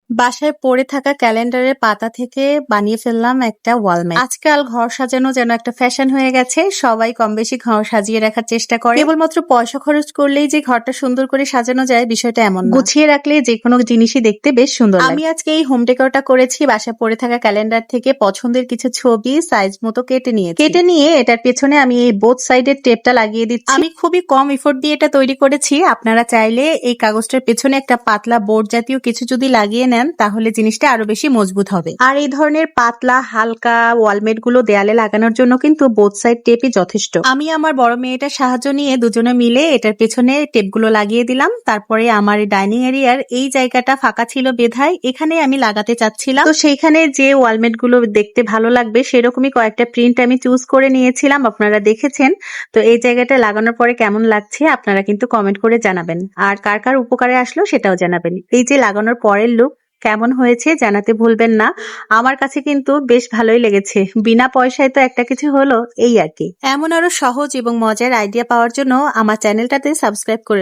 বাসায় পড়ে থাকা ক্যালেন্ডারের পাতা থেকে বানিয়ে ফেললাম একটা ওয়ালম্যাট। আজকাল ঘর সাজানো যেন একটা ফ্যাশন হয়ে গেছে। সবাই কম বেশি ঘর সাজিয়ে রাখার চেষ্টা করে। কেবলমাত্র পয়সা খরচ করলেই যে ঘরটা সুন্দর করে সাজানো যায় বিষয়টা এমন না। গুছিয়ে রাখলে যে কোনো জিনিসই দেখতে বেশ সুন্দর লাগে। আমি আজকে এই হোম ডেকোরটা করেছি বাসায় পড়ে থাকা ক্যালেন্ডার থেকে পছন্দের কিছু ছবি সাইজ মতো কেটে নিয়ে এটার পেছনে আমি এই বোথ সাইডের টেপটা লাগিয়ে দিচ্ছি। আমি খুবই কম এফোর্ট দিয়ে এটা তৈরি করেছি। আপনারা চাইলে এই কাগজটার পেছনে একটা পাতলা বোর্ড জাতীয় কিছু যদি লাগিয়ে নেন তাহলে জিনিসটা আরো বেশি মজবুত হবে। আর এই ধরনের পাতলা হালকা ওয়ালমেট গুলো দেয়ালে লাগানোর জন্য কিন্তু বোথ সাইড টেপই যথেষ্ট। আমি আমার বড় মেয়েটার সাহায্য নিয়ে দুজনে মিলে এটার পেছনে টেপগুলো লাগিয়ে দিলাম। তারপরে আমার ডাইনিং এরিয়ার এই জায়গাটা ফাঁকা ছিল বেধায় এখানে আমি লাগাতে চাচ্ছিলাম। তো সেইখানে যে ওয়ালমেট গুলো দেখতে ভালো লাগবে সেরকমই কয়েকটা প্রিন্ট আমি চুজ করে নিয়েছিলাম, আপনারা দেখেছেন। তো এই জায়গাটা লাগানোর পরে কেমন লাগছে আপনারা কিন্তু কমেন্ট করে জানাবেন, আর কার কার উপকারে আসলো সেটাও জানাবেন। এই যে লাগানোর পরের লুক কেমন হয়েছে জানাতে ভুলবেন না। আমার কাছে কিন্তু বেশ ভালোই লেগেছে। বিনা পয়সায় তো একটা কিছু হলো, এই আর কি। এমন আরো সহজ এবং মজার আইডিয়া পাওয়ার জন্য আমার চ্যানেলটাতে সাবস্ক্রাইব করে